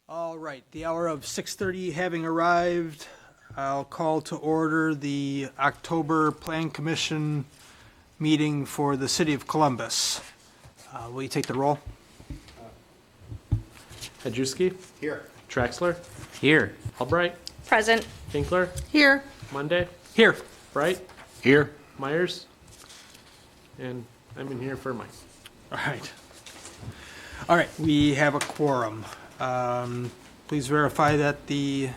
All right, the hour of 6:30 having arrived, I'll call to order the October Plan Commission meeting for the City of Columbus. Will you take the roll? Hajewski, Here. Traxler, Here. Albright, Present. Tinkler, Here. Monday, Here. Bright, Here. Myers, and I'm in here for Mike. All right. All right, we have a quorum. Please verify that the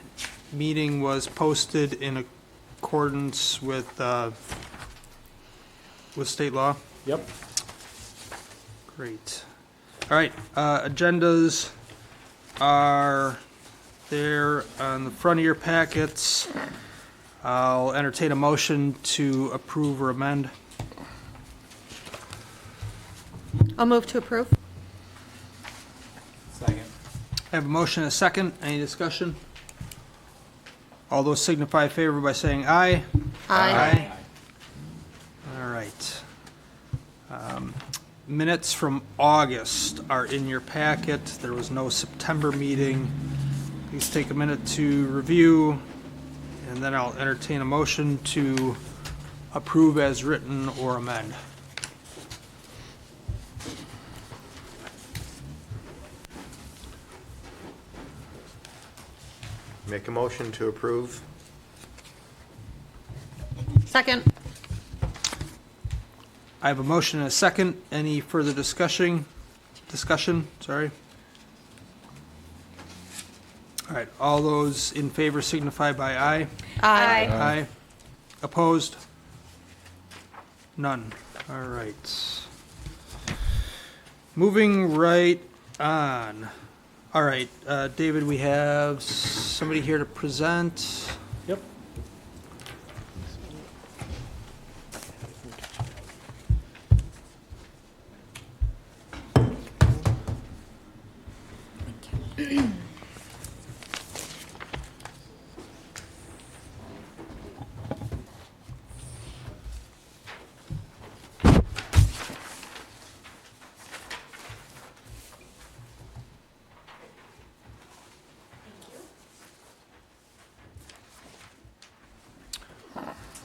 meeting was posted in accordance with state law. Yep. Great. All right, agendas are there on the front of your packets. I'll entertain a motion to approve or amend. I'll move to approve. Second. I have a motion and a second. Any discussion? All those signify favor by saying aye. Aye. All right. Minutes from August are in your packet. There was no September meeting. Please take a minute to review, and then I'll entertain a motion to approve as written or amend. Make a motion to approve. Second. I have a motion and a second. Any further discussion? Sorry. All right, all those in favor signify by aye. Aye. Aye. Opposed? None. All right. Moving right on. All right, David, we have somebody here to present. Yep.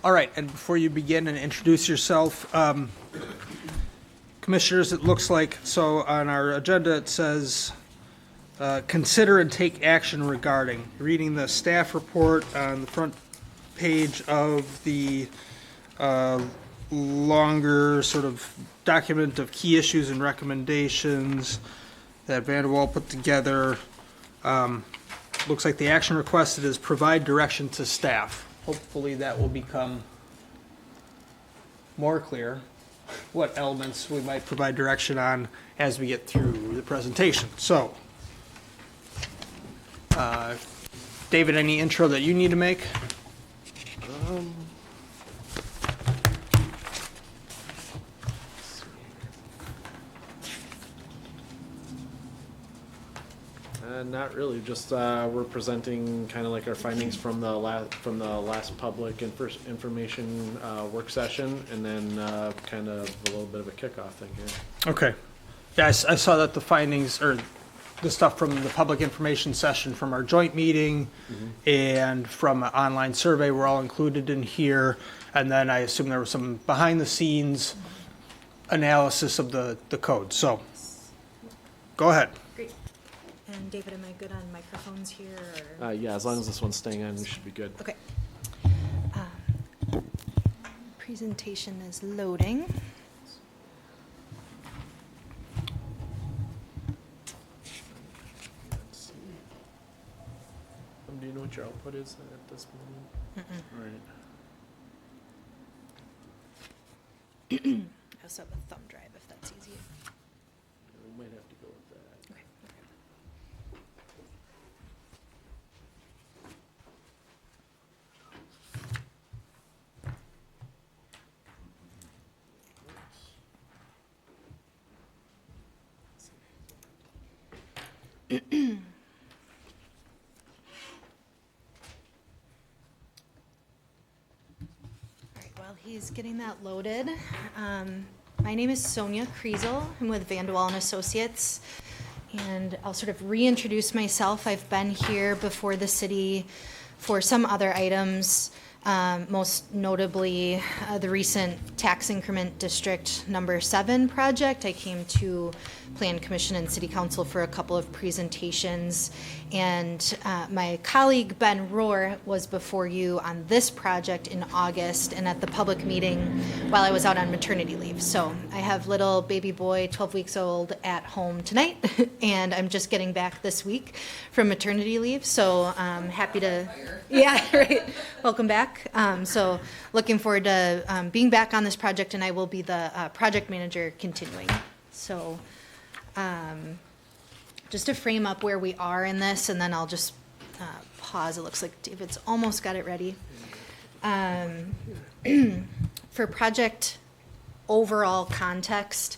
All right, and before you begin and introduce yourself, Commissioners, it looks like, so on our agenda it says, consider and take action regarding, reading the staff report on the front page of the longer sort of document of key issues and recommendations that Vanderwall put together. Looks like the action requested is provide direction to staff. Hopefully that will become more clear what elements we might provide direction on as we get through the presentation. So, David, any intro that you need to make? Not really. Just we're presenting kind of like our findings from the last public and first information work session, and then kind of a little bit of a kickoff thing here. Okay. Yeah, I saw that the findings, or the stuff from the public information session from our joint meeting and from an online survey were all included in here. And then I assume there was some behind-the-scenes analysis of the code. So, go ahead. Great. And David, am I good on microphones here? Or? Yeah, as long as this one's staying on, we should be good. Okay. Presentation is loading. Let's see. Do you know what your output is at this moment? All right. I also have a thumb drive if that's easier. We might have to go with that. Okay. All right, while he's getting that loaded, my name is Sonia Kriesel. I'm with Vanderwall and Associates, And I'll sort of reintroduce myself. I've been here before the city for some other items, most notably the recent tax increment district number 7 project. I came to Plan Commission and City Council for a couple of presentations, and my colleague Ben Rohr was before you on this project in August and at the public meeting while I was out on maternity leave. So I have little baby boy, 12 weeks old, at home tonight, and I'm just getting back this week from maternity leave. So I'm happy to, yeah, right. Welcome back. So looking forward to being back on this project, and I will be the project manager continuing. So just to frame up where we are in this, and then I'll just pause. It looks like David's almost got it ready. For project overall context,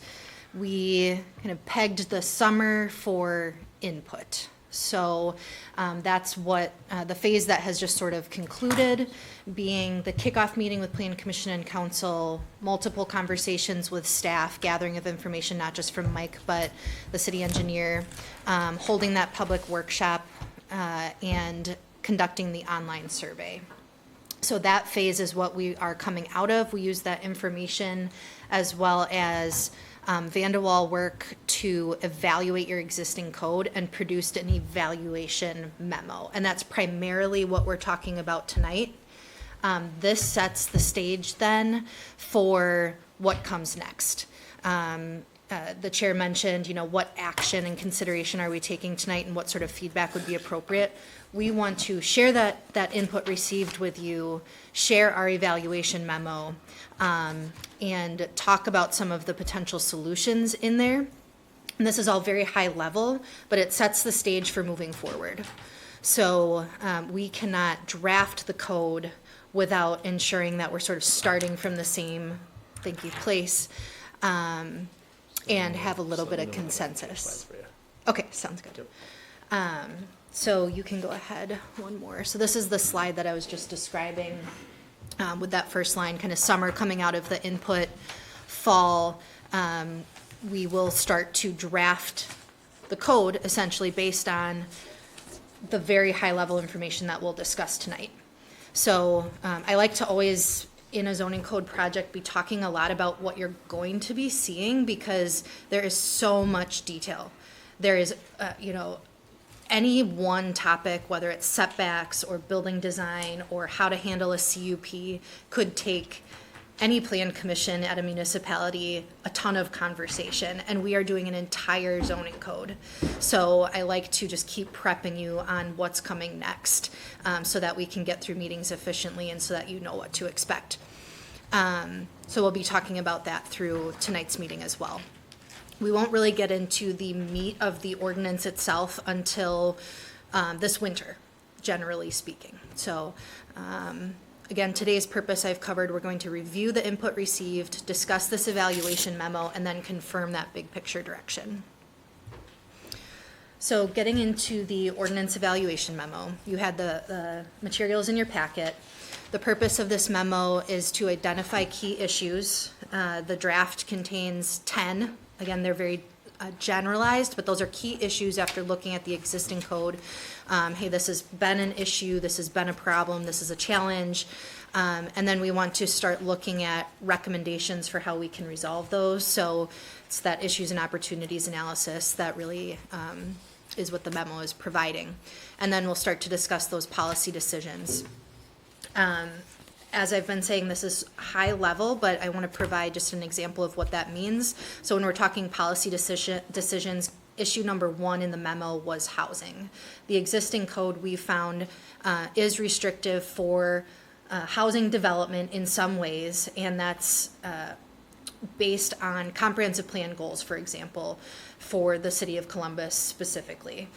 we kind of pegged the summer for input. So that's what the phase that has just sort of concluded, being the kickoff meeting with Plan Commission and Council, multiple conversations with staff, gathering of information, not just from Mike, but the city engineer, holding that public workshop, and conducting the online survey. So that phase is what we are coming out of. We use that information as well as Vanderwall work to evaluate your existing code and produced an evaluation memo. And that's primarily what we're talking about tonight. This sets the stage then for what comes next. The chair mentioned, what action and consideration are we taking tonight and what sort of feedback would be appropriate. We want to share that input received with you, share our evaluation memo, and talk about some of the potential solutions in there. And this is all very high level, but it sets the stage for moving forward. So we cannot draft the code without ensuring that we're sort of starting from the same, place, and have a little bit of consensus. Okay, sounds good. So you can go ahead one more. So this is the slide that I was just describing with that first line, kind of summer coming out of the input, fall. We will start to draft the code essentially based on the very high level information that we'll discuss tonight. So I like to always, in a zoning code project, be talking a lot about what you're going to be seeing because there is so much detail. There is, any one topic, whether it's setbacks or building design or how to handle a CUP, could take any plan commission at a municipality a ton of conversation, and we are doing an entire zoning code. So I like to just keep prepping you on what's coming next, so that we can get through meetings efficiently and so that you know what to expect. So we'll be talking about that through tonight's meeting as well. We won't really get into the meat of the ordinance itself until this winter, generally speaking. So again, today's purpose I've covered. We're going to review the input received, discuss this evaluation memo, and then confirm that big picture direction. So getting into the ordinance evaluation memo, you had the materials in your packet. The purpose of this memo is to identify key issues. The draft contains 10. Again, they're very generalized, but those are key issues after looking at the existing code. Hey, this has been an issue, this has been a problem, this is a challenge. And then we want to start looking at recommendations for how we can resolve those. So it's that issues and opportunities analysis that really is what the memo is providing. And then we'll start to discuss those policy decisions. As I've been saying, this is high level, but I want to provide just an example of what that means. So when we're talking policy decisions, issue number 1 in the memo was housing. The existing code we found is restrictive for housing development in some ways, and that's based on comprehensive plan goals, for example, for the city of Columbus specifically.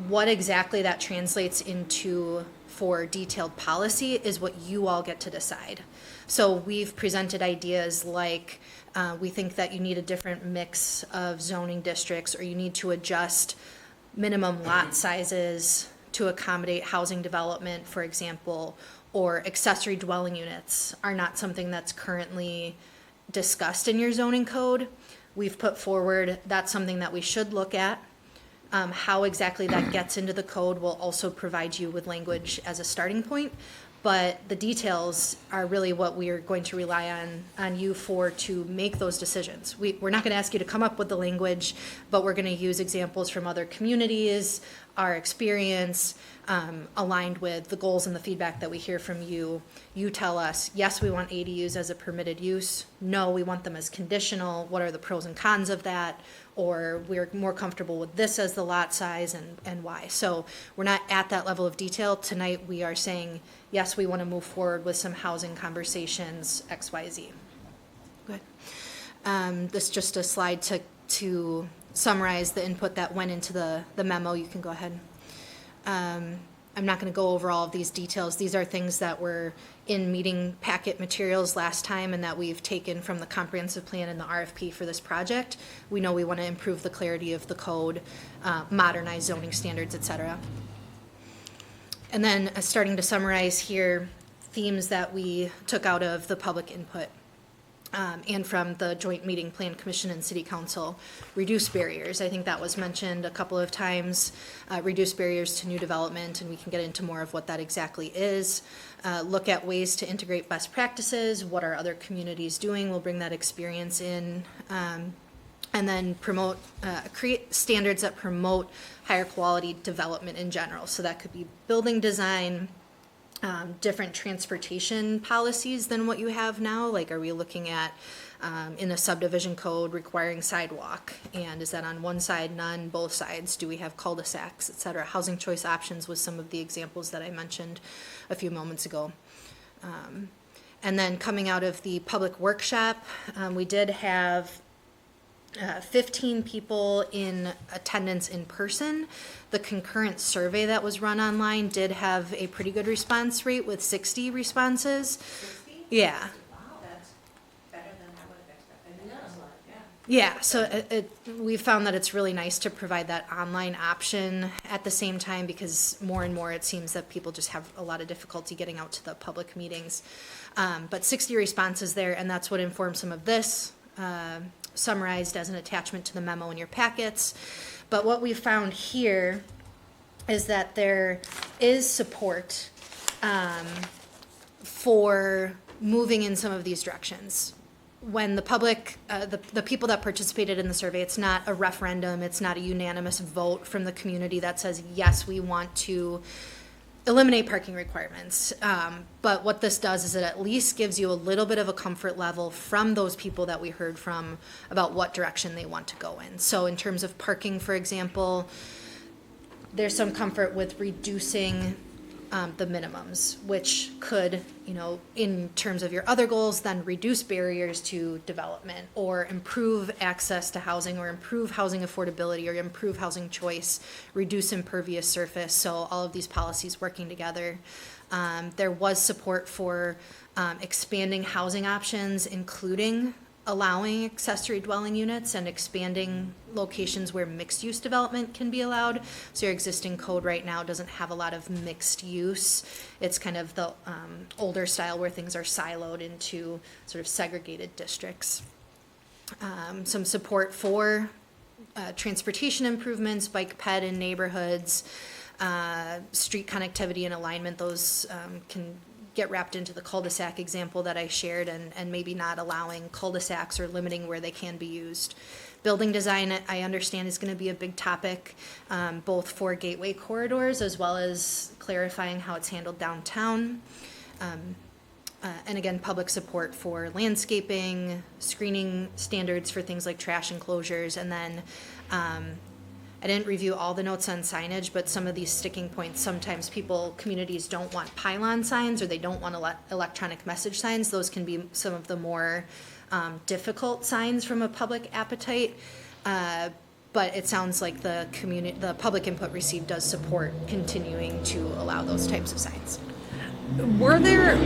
What exactly that translates into for detailed policy is what you all get to decide. So we've presented ideas like we think that you need a different mix of zoning districts, or you need to adjust minimum lot sizes to accommodate housing development, for example, or accessory dwelling units are not something that's currently discussed in your zoning code. we've put forward, that's something that we should look at. How exactly that gets into the code will also provide you with language as a starting point. But the details are really what we are going to rely on you for to make those decisions. We're not going to ask you to come up with the language, but we're going to use examples from other communities, our experience, aligned with the goals and the feedback that we hear from you. You tell us, yes, we want ADUs as a permitted use. No, we want them as conditional. What are the pros and cons of that? Or we're more comfortable with this as the lot size and why. So we're not at that level of detail. Tonight, we are saying, yes, we want to move forward with some housing conversations, X, Y, Z. Good. This is just a slide to summarize the input that went into the memo. You can go ahead. I'm not going to go over all of these details. These are things that were in meeting packet materials last time and that we've taken from the comprehensive plan and the RFP for this project. We know we want to improve the clarity of the code, modernize zoning standards, et cetera. And then starting to summarize here, themes that we took out of the public input. And from the joint meeting plan commission and city council, reduce barriers. I think that was mentioned a couple of times. Reduce barriers to new development, and we can get into more of what that exactly is. Look at ways to integrate best practices. What are other communities doing? We'll bring that experience in. And then promote, create standards that promote higher quality development in general. So that could be building design, different transportation policies than what you have now. Like, are we looking at in a subdivision code requiring sidewalk? And is that on one side, none, both sides? Do we have cul-de-sacs, et cetera? Housing choice options was some of the examples that I mentioned a few moments ago. And then coming out of the public workshop, we did have 15 people in attendance in person. The concurrent survey that was run online did have a pretty good response rate with 60 responses. 60? Yeah. Wow, that's better than I would have expected. Yeah, so we found that it's really nice to provide that online option at the same time, because more and more it seems that people just have a lot of difficulty getting out to the public meetings. But 60 responses there, and that's what informed some of this, summarized as an attachment to the memo in your packets. But what we found here is that there is support for moving in some of these directions. When the public, the people that participated in the survey, it's not a referendum, it's not a unanimous vote from the community that says, yes, we want to eliminate parking requirements. But what this does is it at least gives you a little bit of a comfort level from those people that we heard from about what direction they want to go in. So in terms of parking, for example, there's some comfort with reducing the minimums, which could, in terms of your other goals, then reduce barriers to development or improve access to housing or improve housing affordability or improve housing choice, reduce impervious surface. So all of these policies working together. There was support for expanding housing options, including allowing accessory dwelling units and expanding locations where mixed use development can be allowed. So your existing code right now doesn't have a lot of mixed use. It's kind of the older style where things are siloed into sort of segregated districts. Some support for transportation improvements, bike ped in neighborhoods, street connectivity and alignment. Those can get wrapped into the cul-de-sac example that I shared, and maybe not allowing cul-de-sacs or limiting where they can be used. Building design, I understand, is going to be a big topic, both for gateway corridors as well as clarifying how it's handled downtown. And again, public support for landscaping, screening standards for things like trash enclosures, and then I didn't review all the notes on signage, but some of these sticking points, sometimes communities don't want pylon signs or they don't want electronic message signs. Those can be some of the more difficult signs from a public appetite. But it sounds like the public input received does support continuing to allow those types of signs. Were there,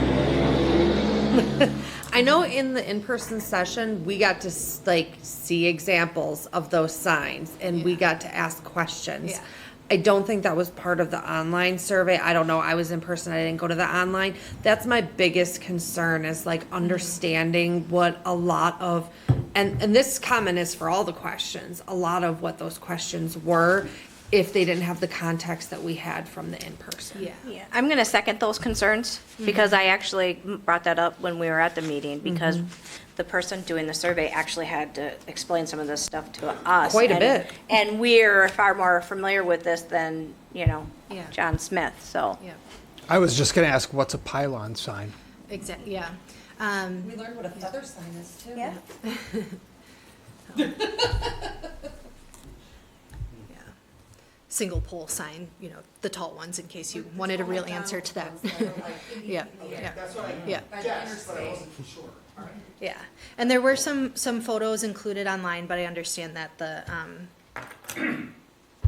I know in the in-person session, we got to see examples of those signs and we got to ask questions. Yeah. I don't think that was part of the online survey. I don't know. I was in person. I didn't go to the online. That's my biggest concern, is understanding what a lot of and this comment is for all the questions, a lot of what those questions were, if they didn't have the context that we had from the in-person. Yeah, I'm going to second those concerns because I actually brought that up when we were at the meeting because the person doing the survey actually had to explain some of this stuff to us. Quite a and- bit. And we're far more familiar with this than, Yeah. John Smith, so. Yeah, I was just gonna ask, what's a pylon sign? exactly, yeah. We learned what a feather sign is too. Yeah. Single pole sign, the tall ones, in case you wanted a real answer to that. Yeah, yeah, yeah. By the interstate. Yeah, and there were some photos included online, but I understand that the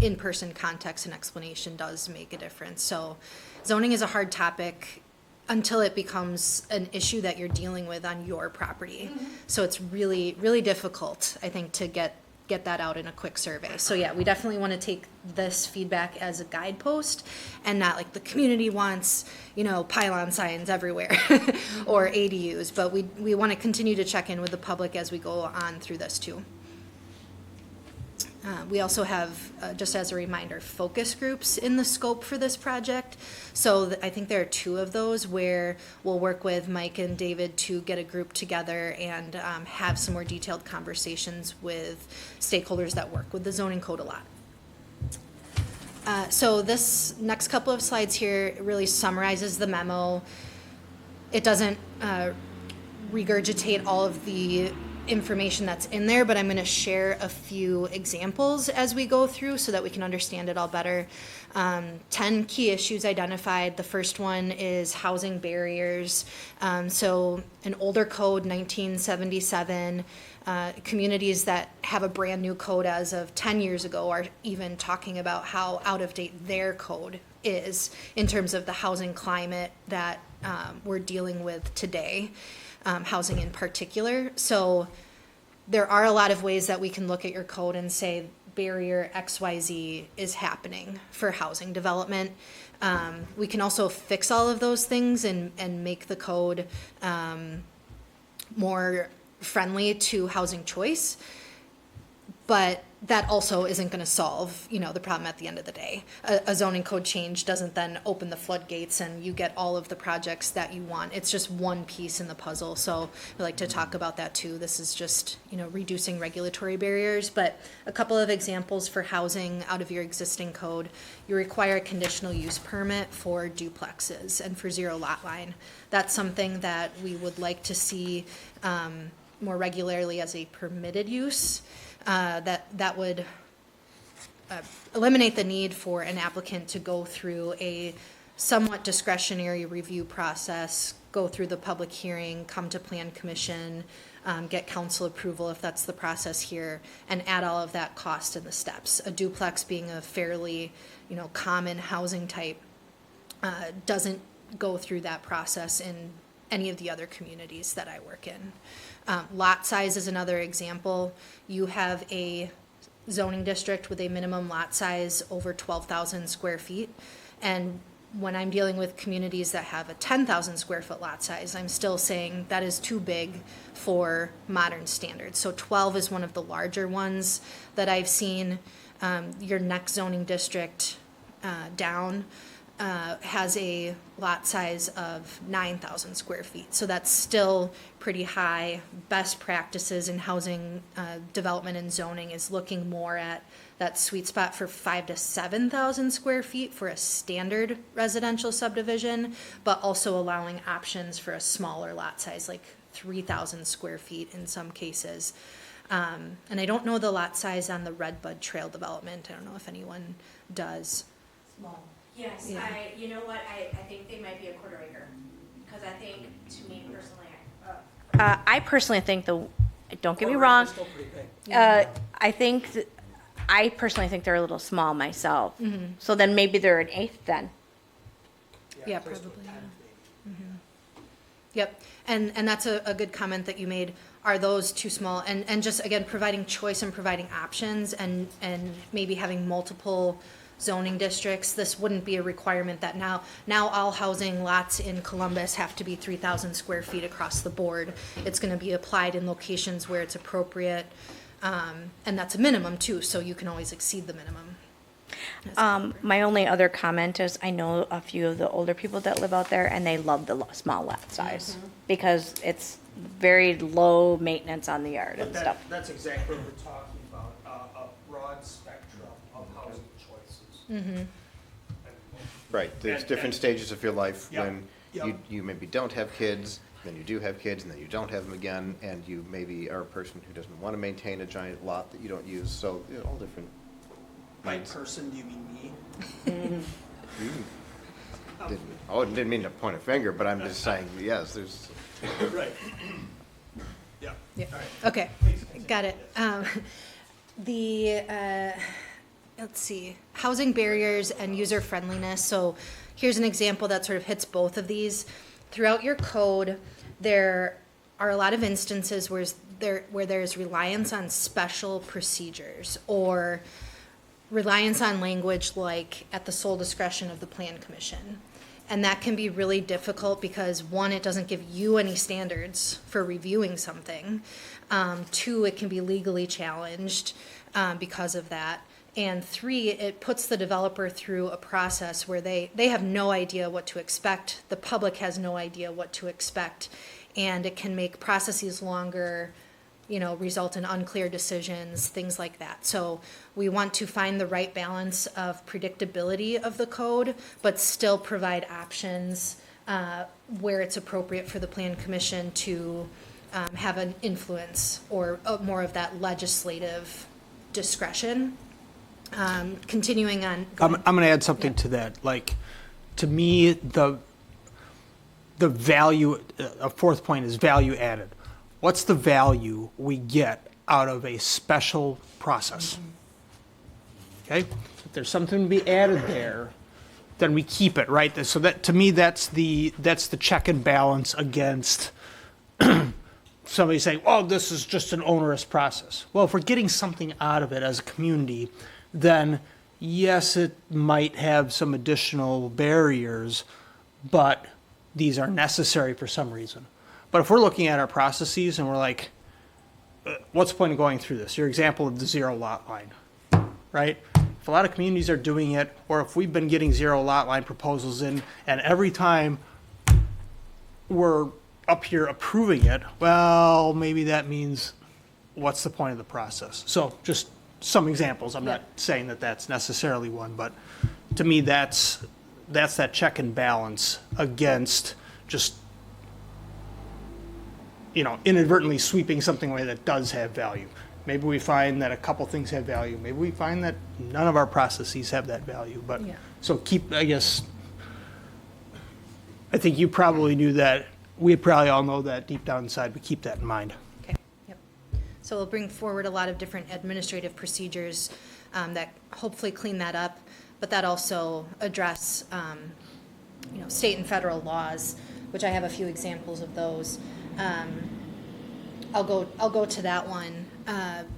in-person context and explanation does make a difference. So zoning is a hard topic until it becomes an issue that you're dealing with on your property. So it's really, really difficult, I think, to get that out in a quick survey. So yeah, we definitely want to take this feedback as a guidepost and not like the community wants, pylon signs everywhere or ADUs, but we want to continue to check in with the public as we go on through this too. We also have, just as a reminder, focus groups in the scope for this project. So I think there are 2 of those where we'll work with Mike and David to get a group together and have some more detailed conversations with stakeholders that work with the zoning code a lot. So this next couple of slides here really summarizes the memo. It doesn't regurgitate all of the information that's in there, but I'm going to share a few examples as we go through so that we can understand it all better. 10 key issues identified. The first one is housing barriers. So an older code, 1977, communities that have a brand new code as of 10 years ago are even talking about how out of date their code is in terms of the housing climate that we're dealing with today. Housing in particular. So there are a lot of ways that we can look at your code and say barrier XYZ is happening for housing development. We can also fix all of those things and make the code more friendly to housing choice. But that also isn't going to solve, the problem at the end of the day. A zoning code change doesn't then open the floodgates and you get all of the projects that you want. It's just one piece in the puzzle. So we like to talk about that too. This is just, reducing regulatory barriers. But a couple of examples for housing out of your existing code. You require a conditional use permit for duplexes and for zero lot line. That's something that we would like to see more regularly as a permitted use. That would eliminate the need for an applicant to go through a somewhat discretionary review process, go through the public hearing, come to plan commission, get council approval if that's the process here, and add all of that cost in the steps. A duplex being a fairly, common housing type, doesn't go through that process in any of the other communities that I work in. Lot size is another example. You have a zoning district with a minimum lot size over 12,000 square feet. And when I'm dealing with communities that have a 10,000 square foot lot size, I'm still saying that is too big for modern standards. So 12 is one of the larger ones that I've seen. Your next zoning district down has a lot size of 9,000 square feet. So that's still pretty high. Best practices in housing development and zoning is looking more at that sweet spot for 5,000 to 7,000 square feet for a standard residential subdivision, but also allowing options for a smaller lot size, like 3,000 square feet in some cases. And I don't know the lot size on the Redbud Trail development. I don't know if anyone does. Small. Yes, Yeah. you know what, I think they might be a quarter acre, because I think, to me personally, I personally think don't get me wrong, I personally think they're a little small myself. So then maybe they're an eighth then. Yeah, probably. Yep, and that's a good comment that you made. Are those too small? And just, again, providing choice and providing options and maybe having multiple zoning districts. This wouldn't be a requirement that now all housing lots in Columbus have to be 3,000 square feet across the board. It's gonna be applied in locations where it's appropriate, and that's a minimum too, so you can always exceed the minimum. My only other comment is I know a few of the older people that live out there and they love the small lot size because it's very low maintenance on the yard and stuff. That's exactly what we're talking about, a broad spectrum of housing choices. Right, there's different stages of your life Yep, when yep. you maybe don't have kids, then you do have kids, and then you don't have them again, and you maybe are a person who doesn't want to maintain a giant lot that you don't use, so, all different. By person, do you mean me? Didn't mean to point a finger, but I'm just saying, yes, there's, Right. Yeah. Yeah, okay, got it. Let's see, housing barriers and user friendliness. So here's an example that sort of hits both of these. Throughout your code, there are a lot of instances where there's reliance on special procedures or reliance on language like at the sole discretion of the plan commission. And that can be really difficult because one, it doesn't give you any standards for reviewing something. Two, it can be legally challenged because of that. And three, it puts the developer through a process where they have no idea what to expect. The public has no idea what to expect. And it can make processes longer, result in unclear decisions, things like that. So we want to find the right balance of predictability of the code, but still provide options where it's appropriate for the plan commission to have an influence or more of that legislative discretion. Continuing on. I'm going to add something to that. Like, to me, the value, a fourth point is value added. What's the value we get out of a special process? Okay? If there's something to be added there, then we keep it, right? So that, to me, that's the check and balance against somebody saying, "Oh, this is just an onerous process." Well, if we're getting something out of it as a community, then yes, it might have some additional barriers, but these are necessary for some reason. But if we're looking at our processes and we're like, what's the point of going through this? Your example of the 0 lot line, right? If a lot of communities are doing it, or if we've been getting 0 lot line proposals in, and every time we're up here approving it, well, maybe that means what's the point of the process? So just some examples. I'm not saying that that's necessarily one, but to me, that's that check and balance against just, inadvertently sweeping something away that does have value. Maybe we find that a couple things have value. Maybe we find that none of our processes have that value. But so I think you probably knew that. We probably all know that deep down inside. We keep that in mind. Okay, yep. So we'll bring forward a lot of different administrative procedures that hopefully clean that up, but that also address, state and federal laws, which I have a few examples of those. I'll go to that one.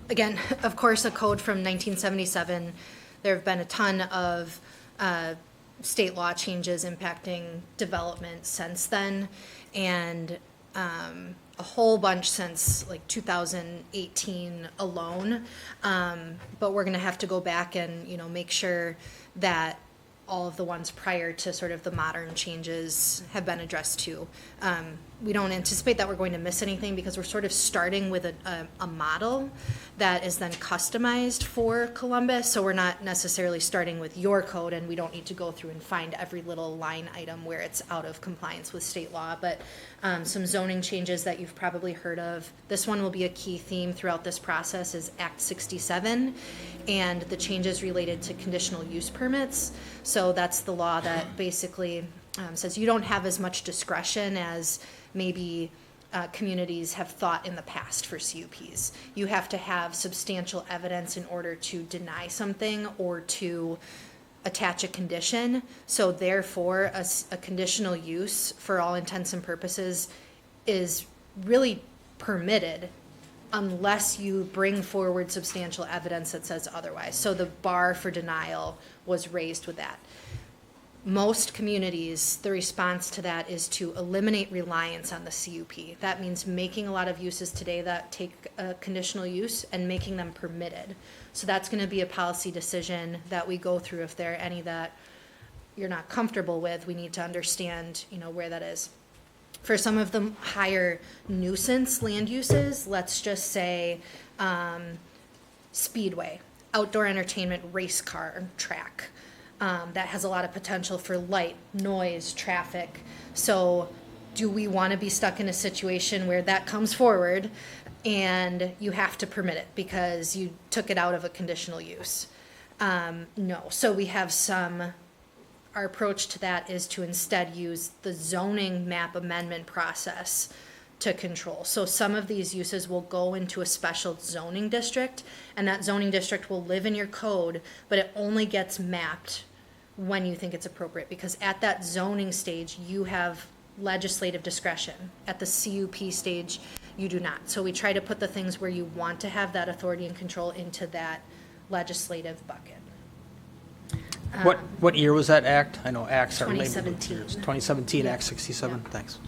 Again, of course, a code from 1977. There have been a ton of state law changes impacting development since then, and a whole bunch since like 2018 alone. But we're going to have to go back and make sure that all of the ones prior to sort of the modern changes have been addressed too. We don't anticipate that we're going to miss anything because we're sort of starting with a model that is then customized for Columbus. So we're not necessarily starting with your code, and we don't need to go through and find every little line item where it's out of compliance with state law. But some zoning changes that you've probably heard of. This one will be a key theme throughout this process is Act 67 and the changes related to conditional use permits. So that's the law that basically says you don't have as much discretion as maybe communities have thought in the past for CUPs. You have to have substantial evidence in order to deny something or to attach a condition. So therefore, a conditional use, for all intents and purposes, is really permitted unless you bring forward substantial evidence that says otherwise. So the bar for denial was raised with that. Most communities, the response to that is to eliminate reliance on the CUP. That means making a lot of uses today that take a conditional use and making them permitted. So that's going to be a policy decision that we go through. If there are any that you're not comfortable with, we need to understand, where that is. For some of the higher nuisance land uses, let's just say speedway, outdoor entertainment, race car track. That has a lot of potential for light, noise, traffic. So do we want to be stuck in a situation where that comes forward and you have to permit it because you took it out of a conditional use? No. So we have our approach to that is to instead use the zoning map amendment process to control. So some of these uses will go into a special zoning district, and that zoning district will live in your code, but it only gets mapped when you think it's appropriate, because at that zoning stage, you have legislative discretion. At the CUP stage, you do not. So we try to put the things where you want to have that authority and control into that legislative bucket. What year was that act? I know acts are labeled with 2017. years. 2017, Yeah. Act 67, Yeah. thanks.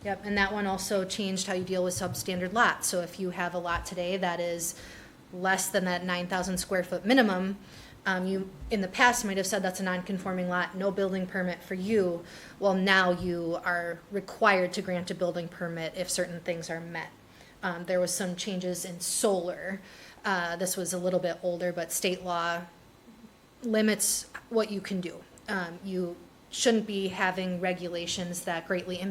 Yep, and that one also changed how you deal with substandard lots. So if you have a lot today that is less than that 9,000 square foot minimum, you, in the past, might have said that's a non-conforming lot, no building permit for you. Well, now you are required to grant a building permit if certain things are met. There was some changes in solar. This was a little bit older, but state law limits what you can do. You shouldn't be having regulations that greatly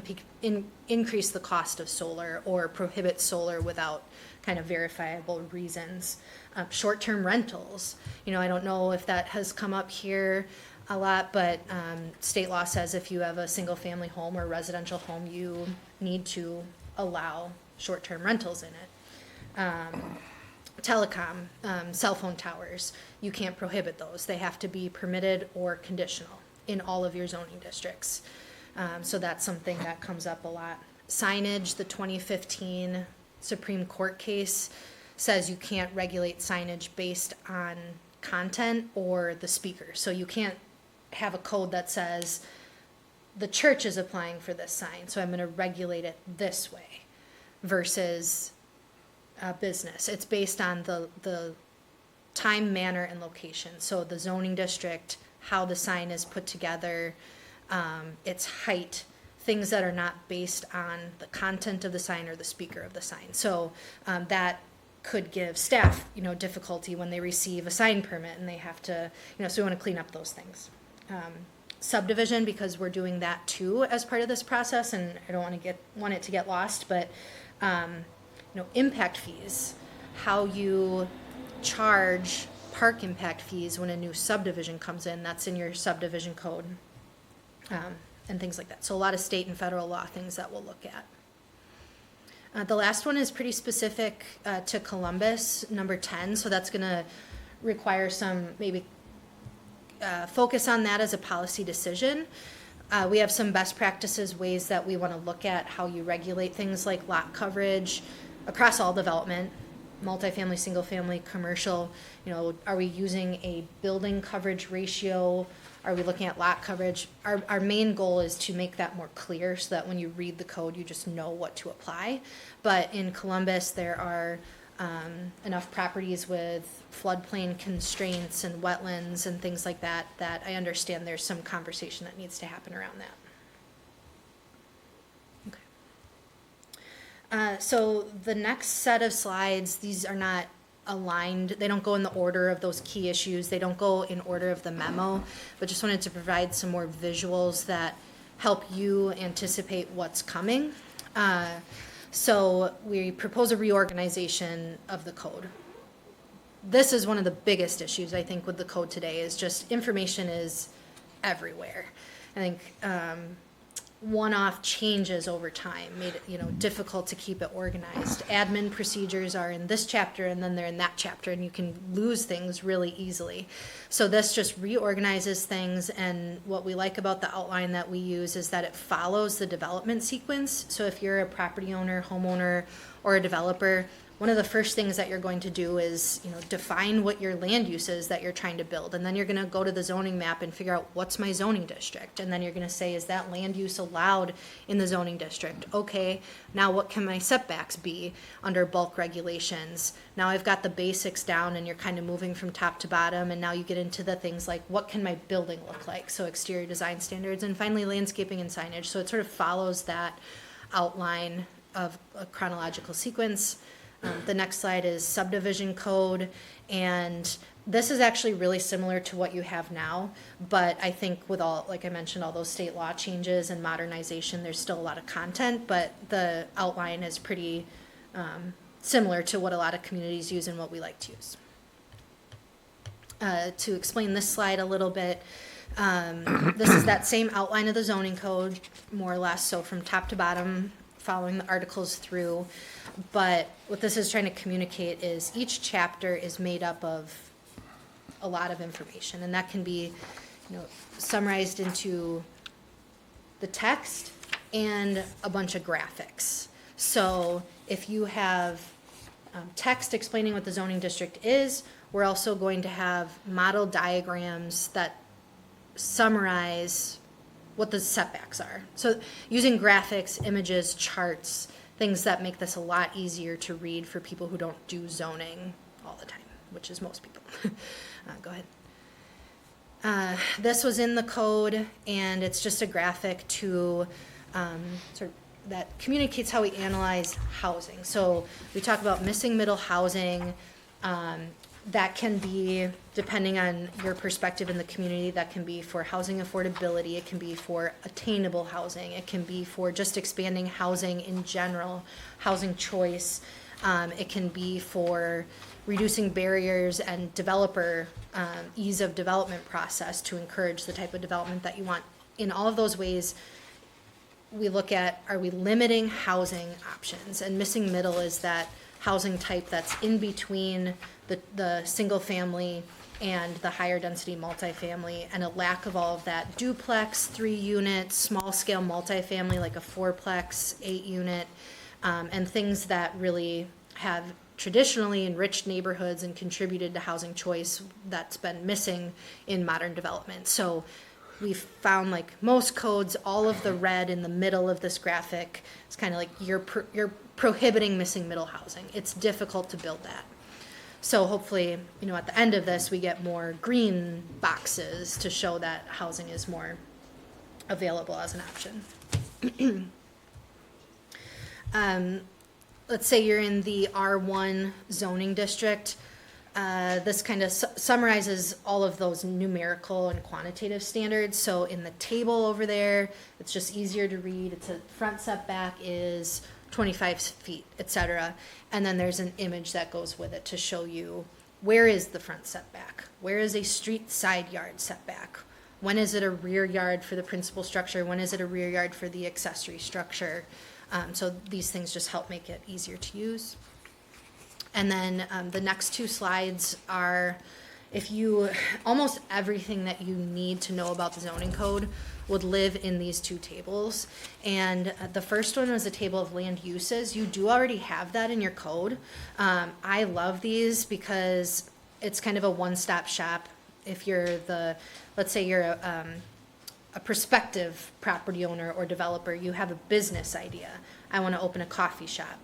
increase the cost of solar or prohibit solar without kind of verifiable reasons. Short-term rentals, I don't know if that has come up here a lot, but state law says if you have a single-family home or residential home, you need to allow short-term rentals in it. Telecom, cell phone towers, you can't prohibit those. They have to be permitted or conditional in all of your zoning districts. So that's something that comes up a lot. Signage, the 2015 Supreme Court case says you can't regulate signage based on content or the speaker. So you can't have a code that says the church is applying for this sign, so I'm going to regulate it this way versus business. It's based on the time, manner, and location. So the zoning district, how the sign is put together, its height, things that are not based on the content of the sign or the speaker of the sign. So that could give staff, difficulty when they receive a sign permit and they have to, so we want to clean up those things. Subdivision, because we're doing that too as part of this process, and I don't want it to get lost, but impact fees, how you charge park impact fees when a new subdivision comes in, that's in your subdivision code, and things like that. So a lot of state and federal law things that we'll look at. The last one is pretty specific to Columbus, number 10, so that's going to require some maybe focus on that as a policy decision. We have some best practices, ways that we want to look at how you regulate things like lot coverage across all development, multifamily, single family, commercial. Are we using a building coverage ratio? Are we looking at lot coverage? Our main goal is to make that more clear so that when you read the code, you just know what to apply. But in Columbus, there are enough properties with floodplain constraints and wetlands and things like that, that I understand there's some conversation that needs to happen around that. Okay. So the next set of slides, these are not aligned. They don't go in the order of those key issues. They don't go in order of the memo, but just wanted to provide some more visuals that help you anticipate what's coming. So we propose a reorganization of the code. This is one of the biggest issues, I think, with the code today, is just information is everywhere. I think one-off changes over time made it, difficult to keep it organized. Admin procedures are in this chapter and then they're in that chapter, and you can lose things really easily. So this just reorganizes things, and what we like about the outline that we use is that it follows the development sequence. So if you're a property owner, homeowner, or a developer, one of the first things that you're going to do is, define what your land use is that you're trying to build. And then you're gonna go to the zoning map and figure out what's my zoning district. And then you're gonna say, is that land use allowed in the zoning district? Okay, now what can my setbacks be under bulk regulations? Now I've got the basics down and you're kind of moving from top to bottom. And now you get into the things like, what can my building look like? So exterior design standards, and finally landscaping and signage. So it sort of follows that outline of a chronological sequence. The next slide is subdivision code, and this is actually really similar to what you have now, but I think with all, like I mentioned, all those state law changes and modernization, there's still a lot of content, but the outline is pretty similar to what a lot of communities use and what we like to use. To explain this slide a little bit, this is that same outline of the zoning code, more or less, so from top to bottom, following the articles through. But what this is trying to communicate is each chapter is made up of a lot of information, and that can be, summarized into the text and a bunch of graphics. So if you have text explaining what the zoning district is, we're also going to have model diagrams that summarize what the setbacks are. So using graphics, images, charts, things that make this a lot easier to read for people who don't do zoning all the time, which is most people. Go ahead. This was in the code, and it's just a graphic to sort of that communicates how we analyze housing. So we talk about missing middle housing. That can be, depending on your perspective in the community, that can be for housing affordability, it can be for attainable housing, it can be for just expanding housing in general, housing choice, it can be for reducing barriers and developer ease of development process to encourage the type of development that you want. In all of those ways, we look at, are we limiting housing options? And missing middle is that housing type that's in between the single family and the higher density multifamily, and a lack of all of that duplex, 3 unit, small scale multifamily like a 4-plex, 8 unit, and things that really have traditionally enriched neighborhoods and contributed to housing choice that's been missing in modern development. So we've found, like most codes, all of the red in the middle of this graphic is kind of like you're prohibiting missing middle housing. It's difficult to build that. So hopefully, at the end of this, we get more green boxes to show that housing is more available as an option. Let's say you're in the R1 zoning district. This kind of summarizes all of those numerical and quantitative standards. So in the table over there, it's just easier to read. It's a front setback is 25 feet, etc. And then there's an image that goes with it to show you where is the front setback, where is a street side yard setback, when is it a rear yard for the principal structure, when is it a rear yard for the accessory structure. So these things just help make it easier to use. And then the next 2 slides are, almost everything that you need to know about the zoning code would live in these 2 tables. And the first one was a table of land uses. You do already have that in your code. I love these because it's kind of a one-stop shop. If you're let's say you're a prospective property owner or developer, you have a business idea. I want to open a coffee shop.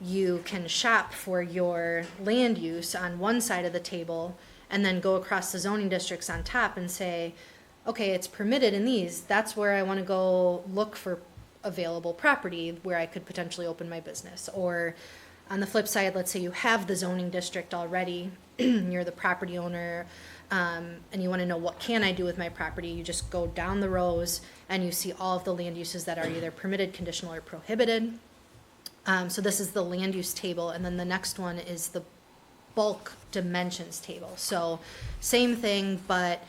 You can shop for your land use on one side of the table and then go across the zoning districts on top and say, okay, it's permitted in these. That's where I want to go look for available property where I could potentially open my business. Or on the flip side, let's say you have the zoning district already, you're the property owner, and you want to know what can I do with my property. You just go down the rows and you see all of the land uses that are either permitted, conditional, or prohibited. So this is the land use table, and then the next one is the bulk dimensions table. So same thing, but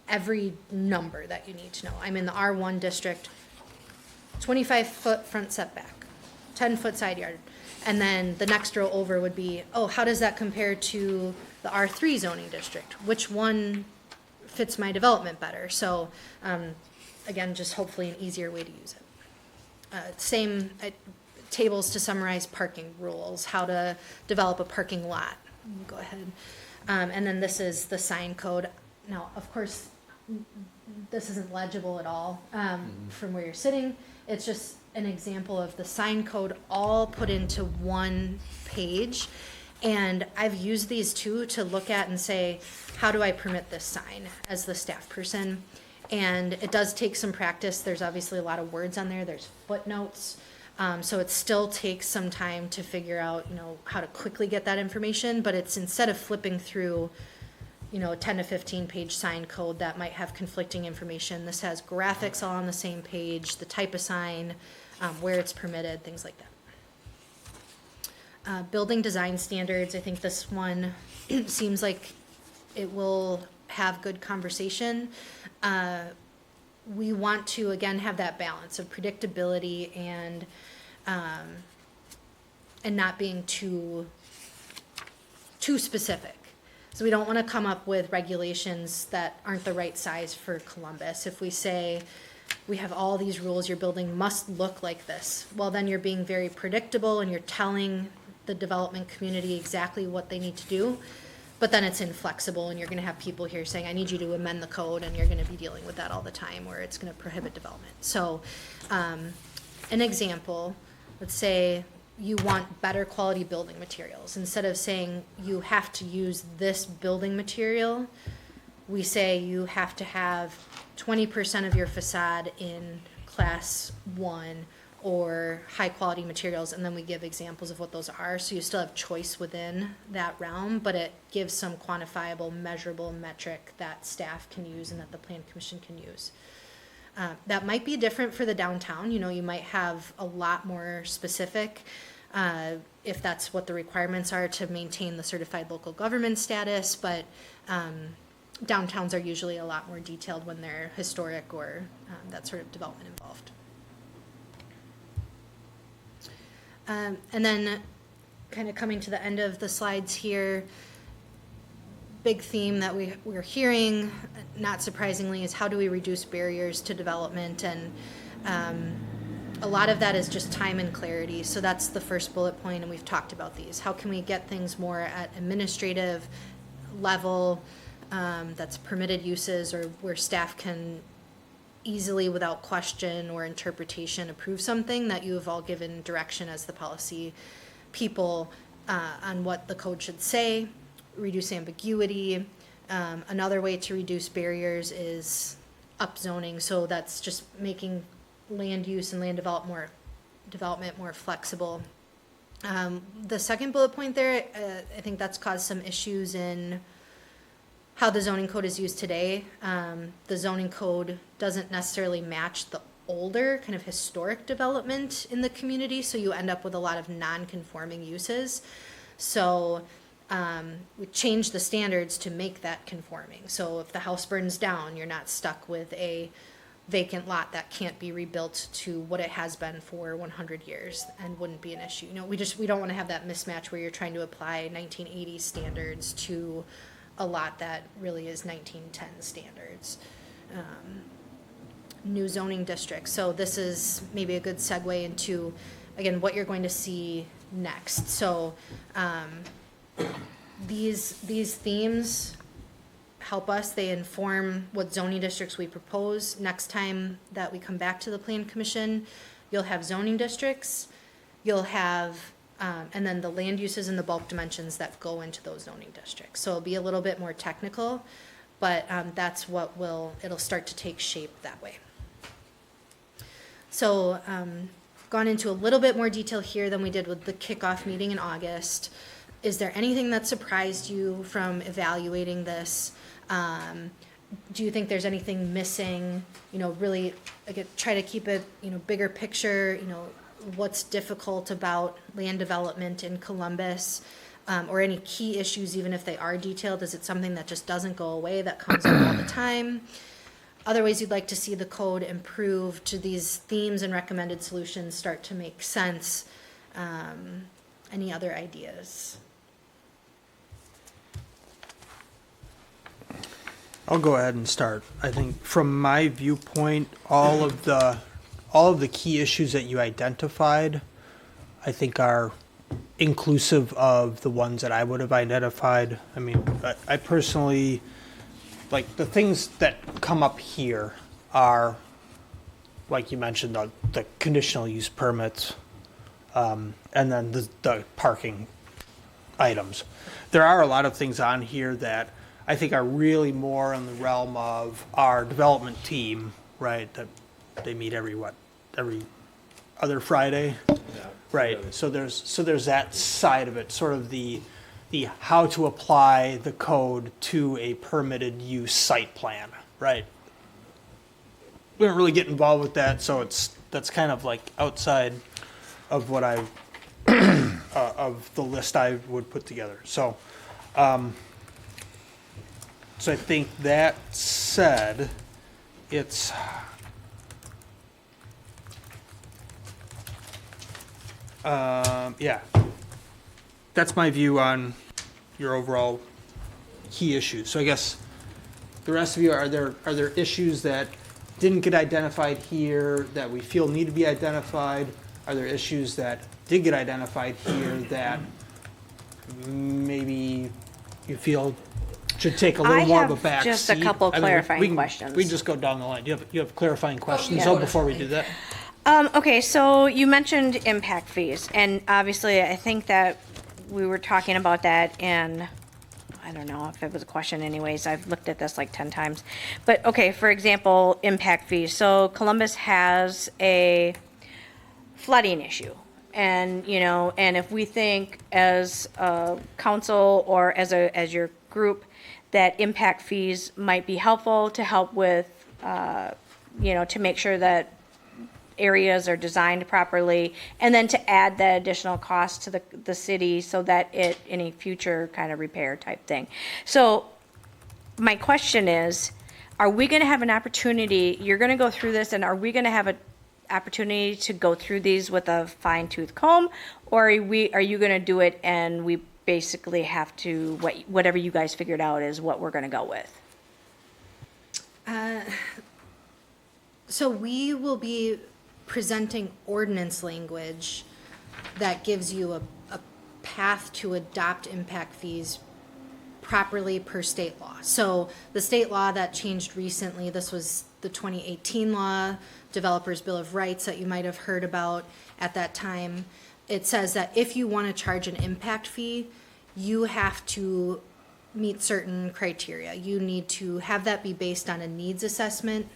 every number that you need to know. I'm in the R1 district, 25-foot front setback, 10-foot side yard. And then the next row over would be, how does that compare to the R3 zoning district? Which one fits my development better? So again, just hopefully an easier way to use it. Same tables to summarize parking rules, how to develop a parking lot. Go ahead. And then this is the sign code. Now, of course, this isn't legible at all from where you're sitting. It's just an example of the sign code all put into one page. And I've used these two to look at and say, how do I permit this sign as the staff person? And it does take some practice. There's obviously a lot of words on there. There's footnotes. So it still takes some time to figure out, how to quickly get that information. But it's instead of flipping through, a 10 to 15 page sign code that might have conflicting information, this has graphics all on the same page, the type of sign, where it's permitted, things like that. Building design standards, I think this one seems like it will have good conversation. We want to, again, have that balance of predictability and not being too specific. So we don't want to come up with regulations that aren't the right size for Columbus. If we say we have all these rules, your building must look like this, well, then you're being very predictable and you're telling the development community exactly what they need to do. But then it's inflexible and you're going to have people here saying, I need you to amend the code, and you're going to be dealing with that all the time, where it's going to prohibit development. So an example, let's say you want better quality building materials. Instead of saying you have to use this building material, we say you have to have 20% of your facade in class 1 or high quality materials, and then we give examples of what those are. So you still have choice within that realm, but it gives some quantifiable, measurable metric that staff can use and that the Plan Commission can use. That might be different for the downtown. You might have a lot more specific, if that's what the requirements are to maintain the certified local government status, but downtowns are usually a lot more detailed when they're historic or that sort of development involved. And then kind of coming to the end of the slides here, big theme that we're hearing, not surprisingly, is how do we reduce barriers to development? And a lot of that is just time and clarity. So that's the first bullet point, and we've talked about these. How can we get things more at administrative level, that's permitted uses, or where staff can easily, without question or interpretation, approve something that you have all given direction as the policy people on what the code should say, reduce ambiguity. Another way to reduce barriers is upzoning. So that's just making land use and land development more flexible. The second bullet point there, I think that's caused some issues in how the zoning code is used today. The zoning code doesn't necessarily match the older kind of historic development in the community, so you end up with a lot of non-conforming uses. So we changed the standards to make that conforming. So if the house burns down, you're not stuck with a vacant lot that can't be rebuilt to what it has been for 100 years and wouldn't be an issue. We don't want to have that mismatch where you're trying to apply 1980 standards to a lot that really is 1910 standards. New zoning districts. So this is maybe a good segue into, again, what you're going to see next. So these themes help us. They inform what zoning districts we propose. Next time that we come back to the Plan Commission, you'll have zoning districts, you'll have and then the land uses and the bulk dimensions that go into those zoning districts. So it'll be a little bit more technical, but that's what it'll start to take shape that way. So gone into a little bit more detail here than we did with the kickoff meeting in August. Is there anything that surprised you from evaluating this? Do you think there's anything missing? Really try to keep it, bigger picture, what's difficult about land development in Columbus, or any key issues, even if they are detailed. Is it something that just doesn't go away, that comes up all the time? Other ways you'd like to see the code improve, to these themes and recommended solutions start to make sense? Any other ideas? I'll go ahead and start. I think from my viewpoint, all of the key issues that you identified I think are inclusive of the ones that I would have identified. I mean, I personally, like, the things that come up here are, like you mentioned, the conditional use permits, and then the parking items. There are a lot of things on here that I think are really more in the realm of our development team, right? That they meet every other Friday? Right, so there's that side of it, sort of the how to apply the code to a permitted use site plan, right? We don't really get involved with that, so that's kind of like outside of what I, of the list I would put together. So I think that said, it's, yeah, that's my view on your overall key issues. So I guess the rest of you, are there issues that didn't get identified here that we feel need to be identified? Are there issues that did get identified here that maybe you feel should take a little more of a back seat? just a couple clarifying questions. We can just go down the line. You have clarifying questions, yeah. though, before we do that? Okay, so you mentioned impact fees, and obviously I think that we were talking about that in, I don't know if it was a question anyways, I've looked at this like 10 times. But okay, for example, impact fees. So Columbus has a flooding issue. And, and if we think as a council or as your group that impact fees might be helpful to help with, to make sure that areas are designed properly, and then to add that additional cost to the city so that any future kind of repair type thing. So my question is, are we going to have an opportunity, you're going to go through this, and are we going to have an opportunity to go through these with a fine tooth comb, or are you going to do it and we basically have to, whatever you guys figured out is what we're going to go with? So we will be presenting ordinance language that gives you a path to adopt impact fees properly per state law. So the state law that changed recently, this was the 2018 law, Developers Bill of Rights that you might have heard about at that time. It says that if you want to charge an impact fee, you have to meet certain criteria. You need to have that be based on a needs assessment,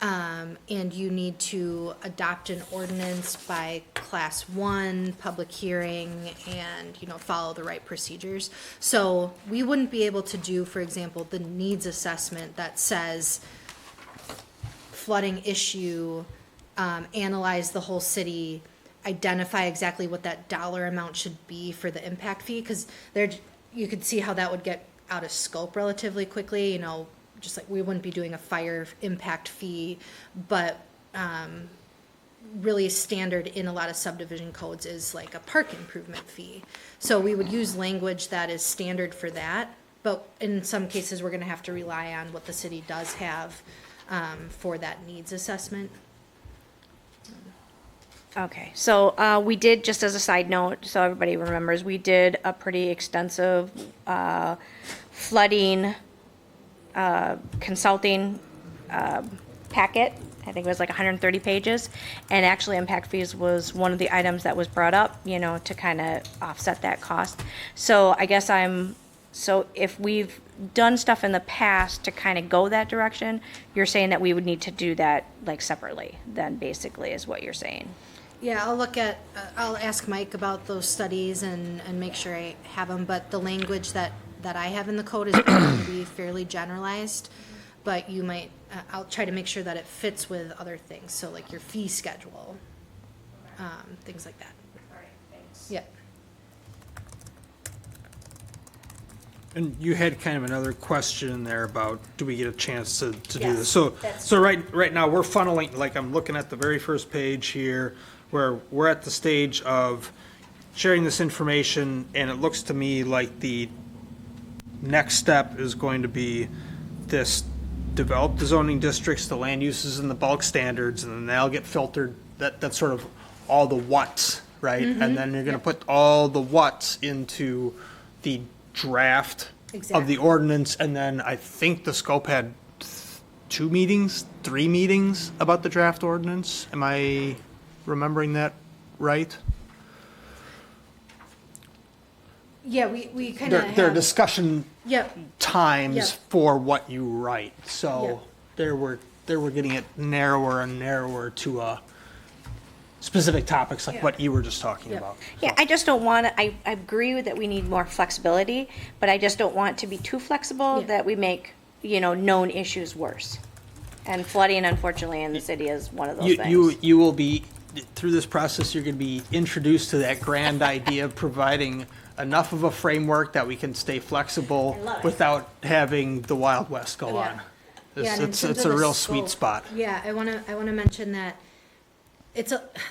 and you need to adopt an ordinance by class 1, public hearing, and, follow the right procedures. So we wouldn't be able to do, for example, the needs assessment that says flooding issue, analyze the whole city, identify exactly what that dollar amount should be for the impact fee, because you could see how that would get out of scope relatively quickly, just like we wouldn't be doing a fire impact fee, but really standard in a lot of subdivision codes is like a park improvement fee. So we would use language that is standard for that, but in some cases, we're gonna have to rely on what the city does have for that needs assessment. Okay, so we did, just as a side note, so everybody remembers, we did a pretty extensive flooding consulting packet. I think it was like 130 pages, and actually impact fees was one of the items that was brought up, to kind of offset that cost. So I guess so if we've done stuff in the past to kind of go that direction, you're saying that we would need to do that like separately, then basically is what you're saying. Yeah, I'll ask Mike about those studies and make sure I have them, but the language that I have in the code is going to be fairly generalized, but you might, I'll try to make sure that it fits with other things, so like your fee schedule, things like that. All right, thanks. Yeah. And you had kind of another question there about, do we get a chance to do Yes, this? So, that's- so right now, we're funneling, like, I'm looking at the very first page here, where we're at the stage of sharing this information, and it looks to me like the next step is going to be this: develop the zoning districts, the land uses, and the bulk standards, and then they'll get filtered. That's sort of all the what's, right? And then you're gonna put all the what's into the draft of Exactly. the ordinance, and then I think the scope had 3 meetings about the draft ordinance. Am I remembering that right? Yeah, we kind There of are have, discussion yep, times Yep. for what you write, so Yep. they were getting it narrower and narrower to specific topics like Yeah. what you were just talking Yep. about. Yeah, I just don't want to, I agree with that we need more flexibility, but I just don't want to be too flexible Yeah. that we make, known issues worse. And flooding, unfortunately, in the city is one of those things. You will be, through this process, you're gonna be introduced to that grand idea of providing enough of a framework that we can stay flexible I love it. without having the Wild West go Yeah. on. Yeah, and in It's terms a of the real sweet scope, spot. Yeah, I wanna mention that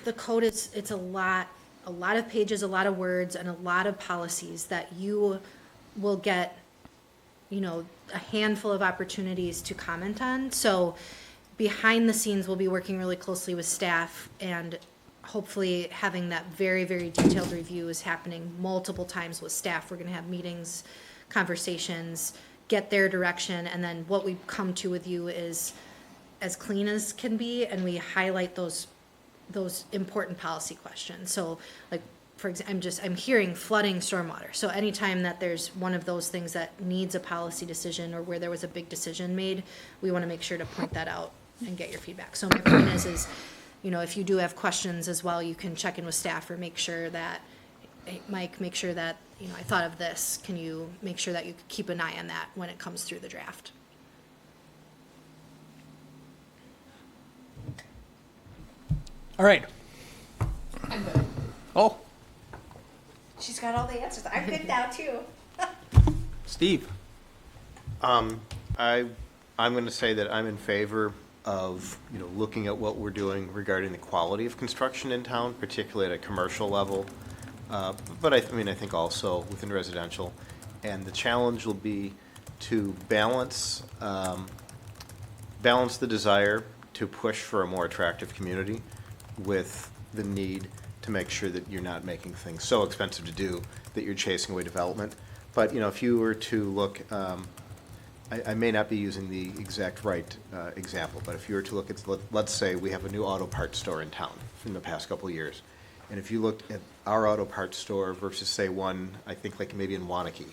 the code it's a lot of pages, a lot of words, and a lot of policies that you will get, a handful of opportunities to comment on. So behind the scenes, we'll be working really closely with staff and hopefully having that very, very detailed review is happening multiple times with staff. We're gonna have meetings, conversations, get their direction, and then what we come to with you is as clean as can be, and we highlight those important policy questions. So like, for example, I'm hearing flooding, stormwater. So anytime that there's one of those things that needs a policy decision or where there was a big decision made, we want to make sure to point that out and get your feedback. So my point is, if you do have questions as well, you can check in with staff or make sure that, hey, Mike, make sure that, I thought of this. Can you make sure that you keep an eye on that when it comes through the draft? All right. Oh, She's got all the answers. I'm good now, too. Steve. I'm going to say that I'm in favor of, looking at what we're doing regarding the quality of construction in town, particularly at a commercial level. But I think also within residential. And the challenge will be to balance the desire to push for a more attractive community with the need to make sure that you're not making things so expensive to do that you're chasing away development. But, if you were to look, I may not be using the exact right example, but if you were to look at, let's say we have a new auto parts store in town from the past couple of years. And if you looked at our auto parts store versus, say, one, I think like maybe in Wanakee,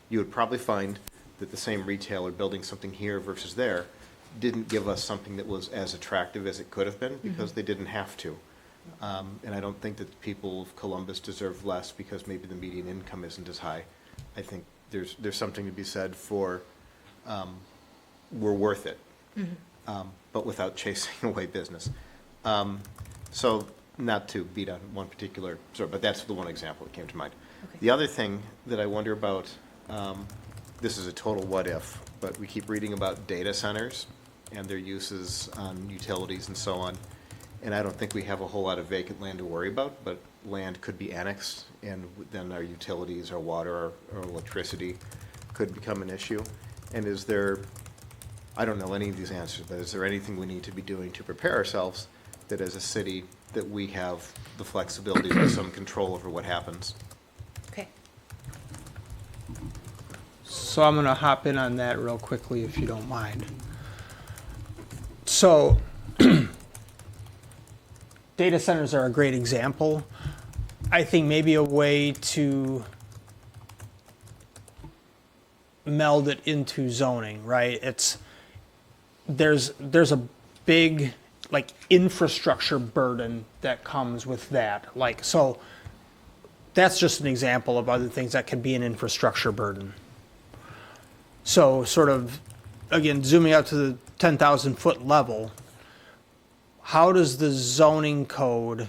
you would probably find that the same retailer building something here versus there didn't give us something that was as attractive as it could have been because they didn't have to. And I don't think that the people of Columbus deserve less because maybe the median income isn't as high. I think there's something to be said for we're worth it, but without chasing away business. So not to beat on one particular sort, but that's the one example that came to mind. Okay. The other thing that I wonder about, this is a total what if, but we keep reading about data centers and their uses on utilities and so on. And I don't think we have a whole lot of vacant land to worry about, but land could be annexed, and then our utilities, our water, our electricity could become an issue. And is there, I don't know any of these answers, but is there anything we need to be doing to prepare ourselves that as a city that we have the flexibility to have some control over what happens? Okay. So I'm gonna hop in on that real quickly if you don't mind. So data centers are a great example. I think maybe a way to meld it into zoning, right? There's a big like infrastructure burden that comes with that. Like, so that's just an example of other things that can be an infrastructure burden. So sort of, again, zooming out to the 10,000 foot level, how does the zoning code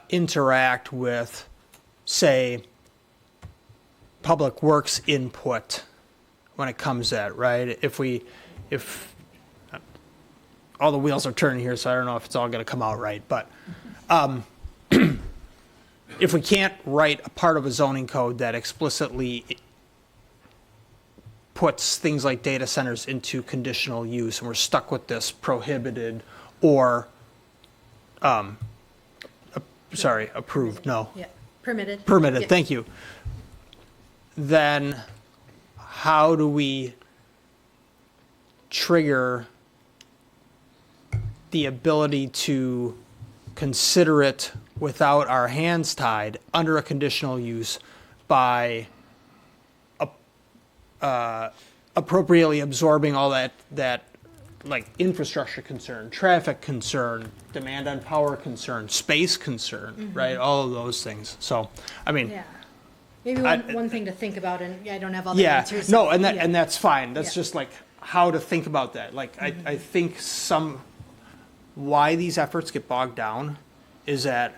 interact with, say, public works input when it comes to that, right? If all the wheels are turning here, so I don't know if it's all going to come out right, but if we can't write a part of a zoning code that explicitly puts things like data centers into conditional use, and we're stuck with this prohibited or sorry, approved, no. Yeah, permitted. Permitted, Yeah. thank you. Then how do we trigger the ability to consider it without our hands tied under a conditional use by appropriately absorbing all that like infrastructure concern, traffic concern, demand on power concern, space concern, right? All of those things. So, I mean, Yeah. Maybe I- one thing to think about, and I don't have all the yeah, answers. no, and Yeah. that's fine. That's Yeah. just like how to think about that. Like I think why these efforts get bogged down is that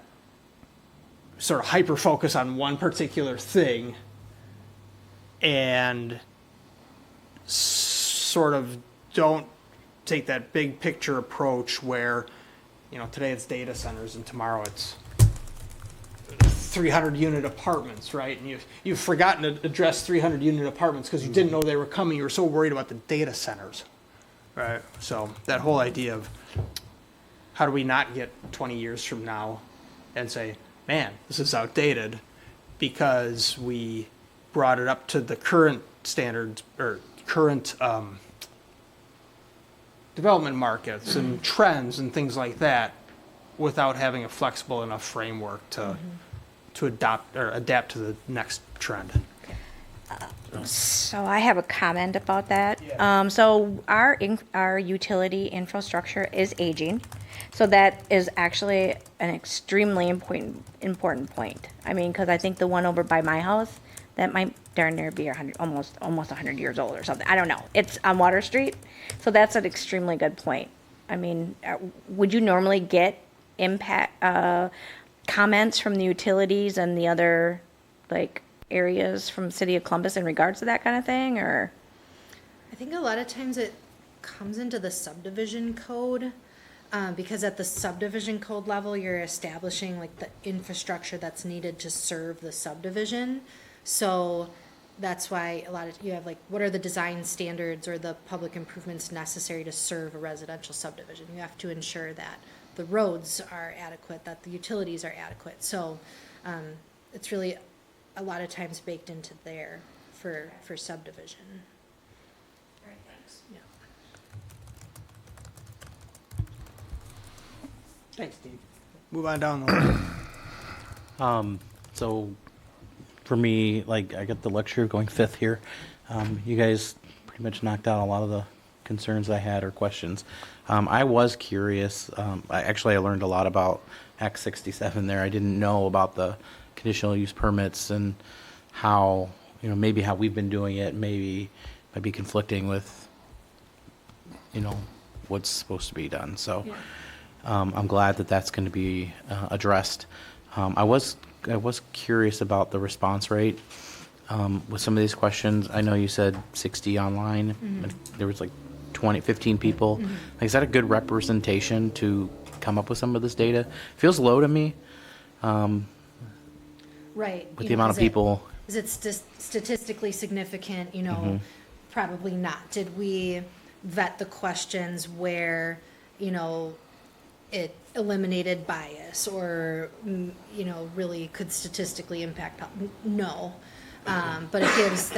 sort of hyper focus on one particular thing and sort of don't take that big picture approach where, today it's data centers and tomorrow it's 300 unit apartments, right? And you've forgotten to address 300 unit apartments because you didn't know they were coming. You were so worried about the data centers, right? So that whole idea of how do we not get 20 years from now and say, man, this is outdated because we brought it up to the current standards or current development markets and trends and things like that without having a flexible enough framework to adapt to the next trend. So I have a comment about that. So our utility infrastructure is aging. So that is actually an extremely important point. I mean, because I think the one over by my house, that might darn near be almost 100 years old or something. I don't know. It's on Water Street. So that's an extremely good point. I mean, would you normally get comments from the utilities and the other like areas from City of Columbus in regards to that kind of thing, or? I think a lot of times it comes into the subdivision code, because at the subdivision code level, you're establishing like the infrastructure that's needed to serve the subdivision. So that's why you have like, what are the design standards or the public improvements necessary to serve a residential subdivision? You have to ensure that the roads are adequate, that the utilities are adequate. So, it's really a lot of times baked into there for subdivision. All right, thanks. Yeah. Thanks, Steve. Move on down the line. So for me, like, I got the luxury of going fifth here. You guys pretty much knocked out a lot of the concerns I had or questions. I was curious. I learned a lot about Act 67 there. I didn't know about the conditional use permits and how, maybe how we've been doing it maybe might be conflicting with, what's supposed to be done. So I'm glad that that's going to be addressed. I was curious about the response rate with some of these questions. I know you said 60 online, and there was like 15 people. Like, is that a good representation to come up with some of this data? Feels low to me. Right. With the amount of people. Is it statistically significant? Probably not. Did we vet the questions where, it eliminated bias or, really could statistically impact? No. But it gives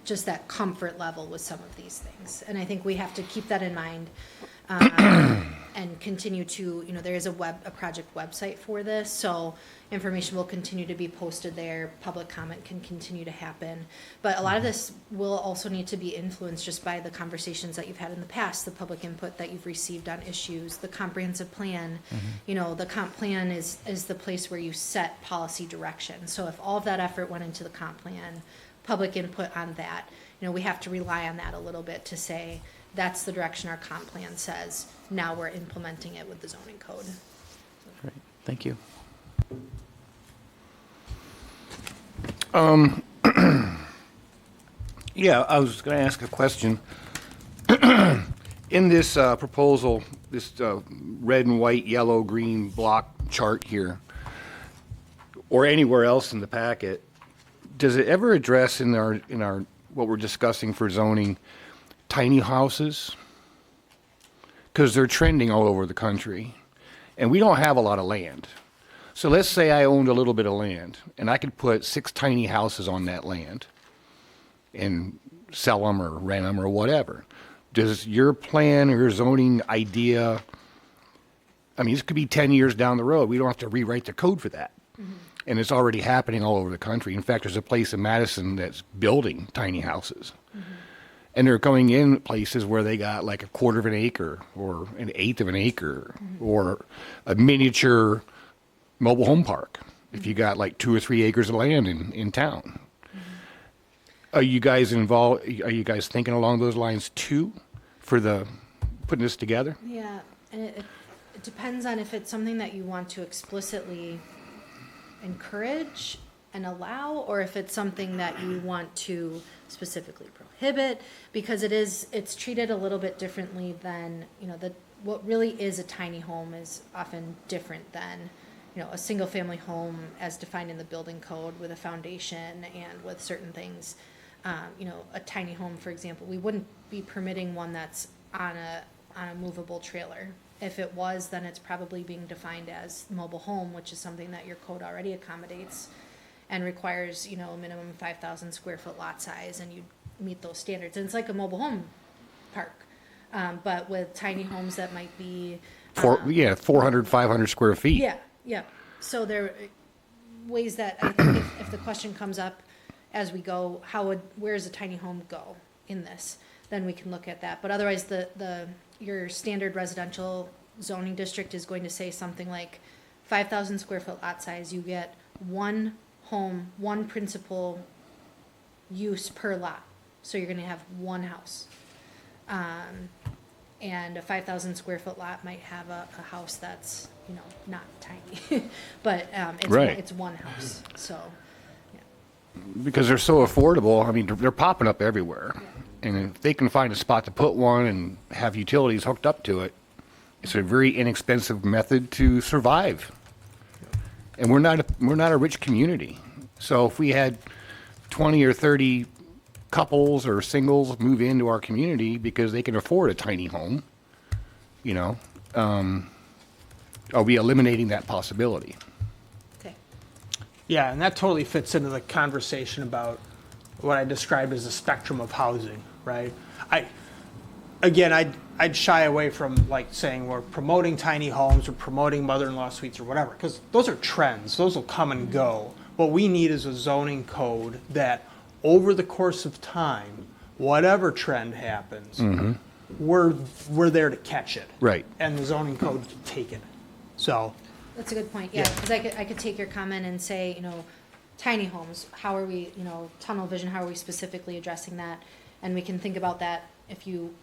just that comfort level with some of these things. And I think we have to keep that in mind. And continue to, there is a project website for this, so information will continue to be posted there. Public comment can continue to happen. But a lot of this will also need to be influenced just by the conversations that you've had in the past, the public input that you've received on issues, the comprehensive plan. The comp plan is the place where you set policy direction. So if all of that effort went into the comp plan, public input on that, we have to rely on that a little bit to say, that's the direction our comp plan says. Now we're implementing it with the zoning code. Great. Thank you. Yeah, I was going to ask a question. In this proposal, this red and white, yellow, green block chart here, or anywhere else in the packet, does it ever address in our what we're discussing for zoning, tiny houses? Because they're trending all over the country, and we don't have a lot of land. So let's say I owned a little bit of land, and I could put 6 tiny houses on that land and sell them or rent them or whatever. Does your plan or your zoning idea, I mean, this could be 10 years down the road. We don't have to rewrite the code for that. And it's already happening all over the country. In fact, there's a place in Madison that's building tiny houses. And they're going in places where they got like a quarter of an acre or an eighth of an acre or a miniature mobile home park if you got like 2 or 3 acres of land in town. Are you guys involved? Are you guys thinking along those lines too for the putting this together? Yeah, and it depends on if it's something that you want to explicitly encourage and allow, or if it's something that you want to specifically prohibit, because it's treated a little bit differently than, what really is a tiny home is often different than, a single family home as defined in the building code with a foundation and with certain things. A tiny home, for example, we wouldn't be permitting one that's on a movable trailer. If it was, then it's probably being defined as mobile home, which is something that your code already accommodates and requires, a minimum 5,000 square foot lot size, and you meet those standards. And it's like a mobile home park, but with tiny homes that might be 400, 500 square feet. Yeah. So there are ways that I think if the question comes up as we go, where does a tiny home go in this? Then we can look at that. But otherwise, your standard residential zoning district is going to say something like 5,000 square foot lot size. You get one home, one principal use per lot. So you're going to have one house. And a 5,000 square foot lot might have a house that's, not tiny, but it's one house. So, Because they're so affordable. I mean, they're popping up everywhere. And if they can find a spot to put one and have utilities hooked up to it, it's a very inexpensive method to survive. And we're not a rich community. So if we had 20 or 30 couples or singles move into our community because they can afford a tiny home, are we eliminating that possibility? okay. Yeah, and that totally fits into the conversation about what I described as a spectrum of housing, right? I'd shy away from like saying we're promoting tiny homes or promoting mother-in-law suites or whatever, because those are trends. Those will come and go. What we need is a zoning code that over the course of time, whatever trend happens, we're there to catch it. Right. And the zoning code can take it. So, That's a good point, yeah, because I could take your comment and say, tiny homes, how are we, tunnel vision, how are we specifically addressing that? And we can think about that if you,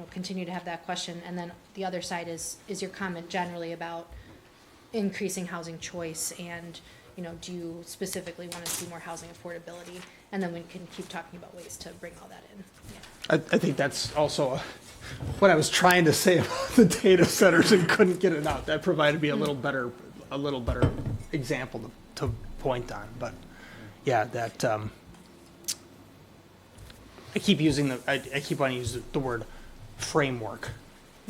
continue to have that question. And then the other side is your comment generally about increasing housing choice and, do you specifically want to see more housing affordability? And then we can keep talking about ways to bring all that in, yeah. I think that's also what I was trying to say about the data centers and couldn't get it out. That provided me a little better example to point on. But yeah, that I keep wanting to use the word framework,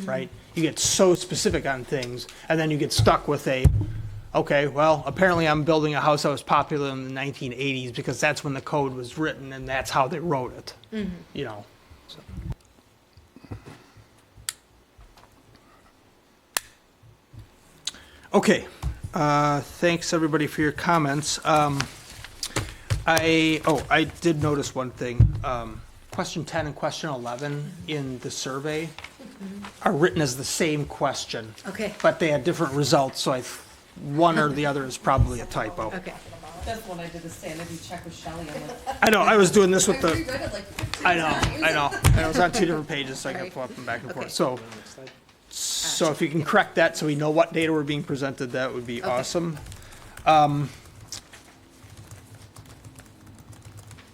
right? You get so specific on things, and then you get stuck with okay, well, apparently I'm building a house that was popular in the 1980s because that's when the code was written and that's how they wrote it, So. Okay, thanks everybody for your comments. I did notice one thing. Question 10 and question 11 in the survey are written as the same question. Okay. But they had different results, so one or the other is probably a typo. Okay. That's when I did the sanity check with Shelley. I know, I was doing this with I the, reread it like 15 I know. times. And it was on 2 different pages, so I kept Right. flipping back and Okay. forth. So if you can correct that so we know what data we're being presented, that would be awesome.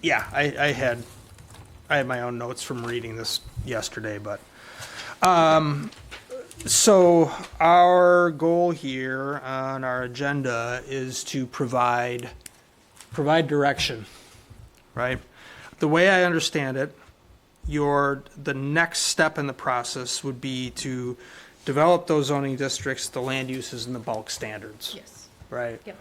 Yeah, I had my own notes from reading this yesterday, but, so our goal here on our agenda is to provide direction, right? The way I understand it, the next step in the process would be to develop those zoning districts, the land uses, and the bulk standards. Yes. right? Yep.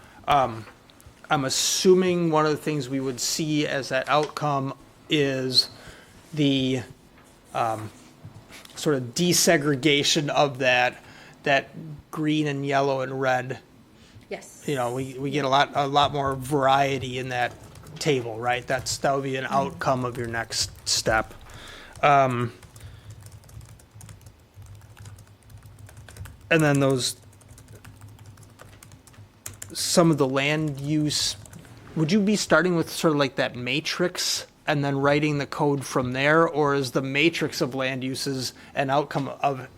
I'm assuming one of the things we would see as that outcome is the sort of desegregation of that green and yellow and red. Yes. You know, we get a lot more variety in that table, right? That would be an outcome of your next step. And then some of the land use, would you be starting with sort of like that matrix and then writing the code from there? Or is the matrix of land uses an outcome of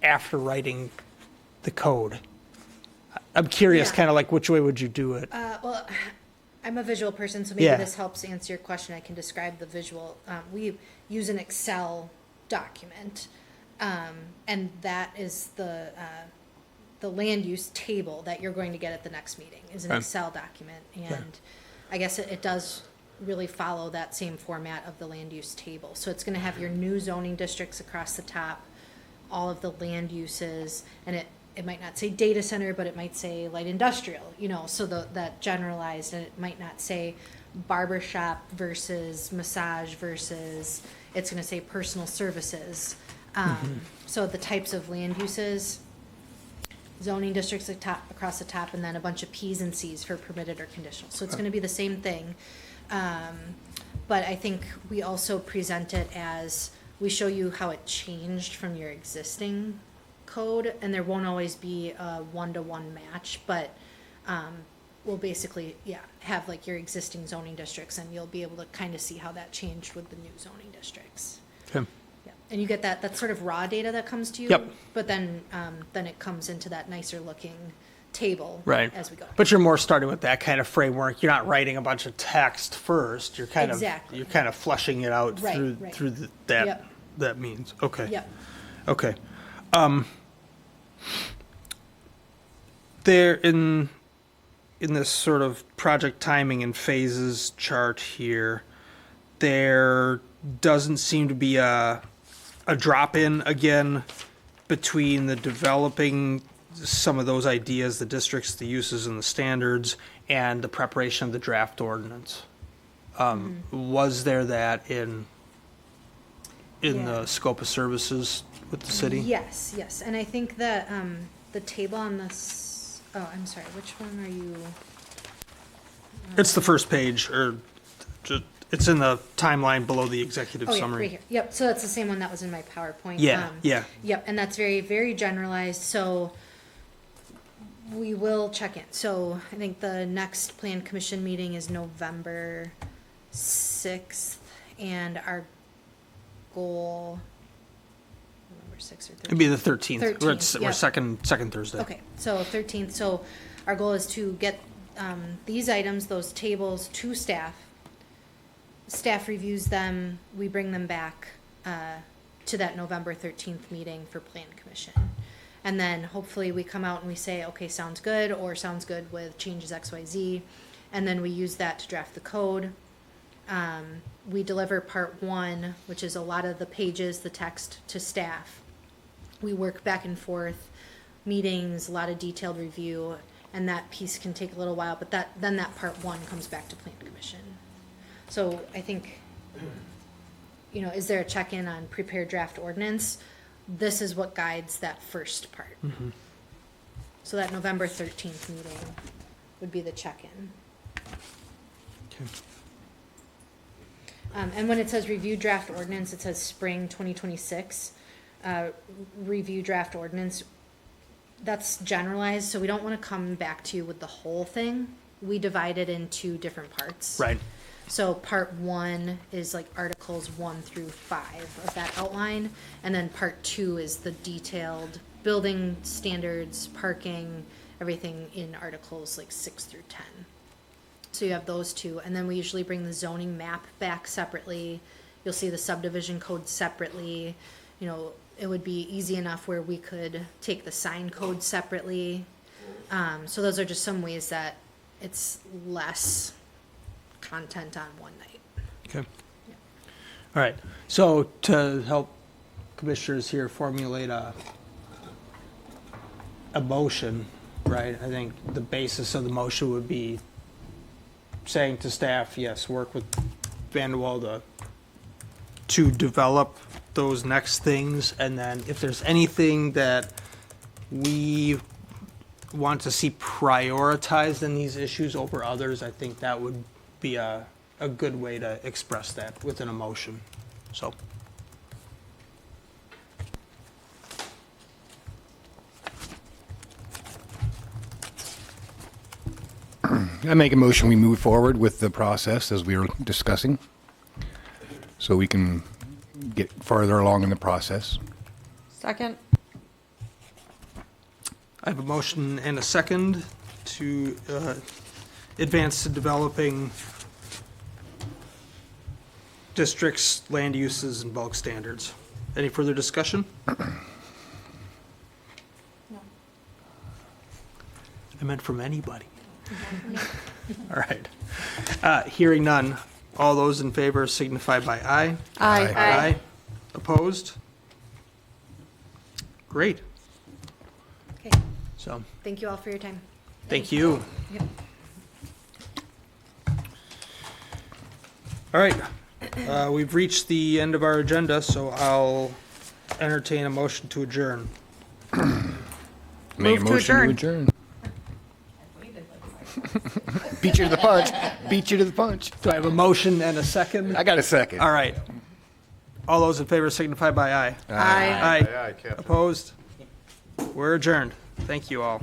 after writing the code? I'm curious, Yeah. kind of like, which way would you do it? Well, I'm a visual person, so maybe Yeah. this helps answer your question. I can describe the visual. We use an Excel document, and that is the land use table that you're going to get at the next meeting is an Okay. Excel document. And I guess it does really follow that same format of the land use table. So it's going to have your new zoning districts across the top, all of the land uses, and it might not say data center, but it might say light industrial, so that generalized, and it might not say barber shop versus massage versus, it's gonna say personal services. So the types of land uses, zoning districts across the top, and then a bunch of Ps and Cs for permitted or conditional. So it's gonna be the same thing. But I think we also present it as, we show you how it changed from your existing code, and there won't always be a one-to-one match, but we'll basically, have like your existing zoning districts, and you'll be able to kind of see how that changed with the new zoning districts. Okay. Yeah, and you get that sort of raw data that comes to you. Yep. But then it comes into that nicer looking table Right. as we go. But you're more starting with that kind of framework. You're not writing a bunch of text first. You're kind Exactly. of, you're kind of fleshing it out Right, through, right. through Yep. that means. Okay. Yep. Okay. There in this sort of project timing and phases chart here, there doesn't seem to be a drop in again between the developing some of those ideas, the districts, the uses and the standards, and the preparation of the draft ordinance. Was there that in Yeah. the scope of services with the city? Yes, and I think that the table on this, I'm sorry, which one are you? It's the first page, or it's in the timeline below the executive Oh, yeah, summary. right here. Yep, so that's the same one that was in my PowerPoint. Yeah, yeah. Yep, and that's very, very generalized, so we will check in. So I think the next Plan Commission meeting is November 6th, and our goal, November 6th or 13th? It'd be the 13th. 13th, We're yep. second Thursday. Okay, so 13th, so our goal is to get these items, those tables, to staff. Staff reviews them, we bring them back to that November 13th meeting for Plan Commission. And then hopefully we come out and we say, okay, sounds good, or sounds good with changes X, Y, Z. And then we use that to draft the code. We deliver part 1, which is a lot of the pages, the text, to staff. We work back and forth, meetings, a lot of detailed review, and that piece can take a little while, but then that part 1 comes back to Plan Commission. So I think, is there a check-in on prepared draft ordinance? This is what guides that first part. So that November 13th meeting would be the check-in. Okay. And when it says review draft ordinance, it says spring 2026. Review draft ordinance, that's generalized, so we don't want to come back to you with the whole thing. We divide it into different parts. Right. So part 1 is like Articles 1 through 5 of that outline, and then part 2 is the detailed building standards, parking, everything in Articles like 6 through 10. So you have those 2, and then we usually bring the zoning map back separately. You'll see the subdivision code separately. It would be easy enough where we could take the sign code separately. So those are just some ways that it's less content on one night. Okay. All right. So to help commissioners here formulate a motion, right? I think the basis of the motion would be saying to staff, yes, work with Vanderwall to develop those next things, and then if there's anything that we want to see prioritized in these issues over others, I think that would be a good way to express that within a motion, so. I make a motion, we move forward with the process as we were discussing, so we can get farther along in the process. Second? I have a motion and a second to advance to developing districts, land uses, and bulk standards. Any further discussion? No. I meant from anybody. All right. Hearing none. All those in favor signify by aye. Aye. Aye. Opposed? Great. Okay, So, thank you all for your time. thank you. Yep. All right. We've reached the end of our agenda, so I'll entertain a motion to adjourn. Make a Move to motion to adjourn. adjourn. Beat you to the punch. Beat you to the punch. Do I have a motion and a second? I got a second. All right. All those in favor signify by aye. Aye. Aye. Opposed? We're adjourned. Thank you all.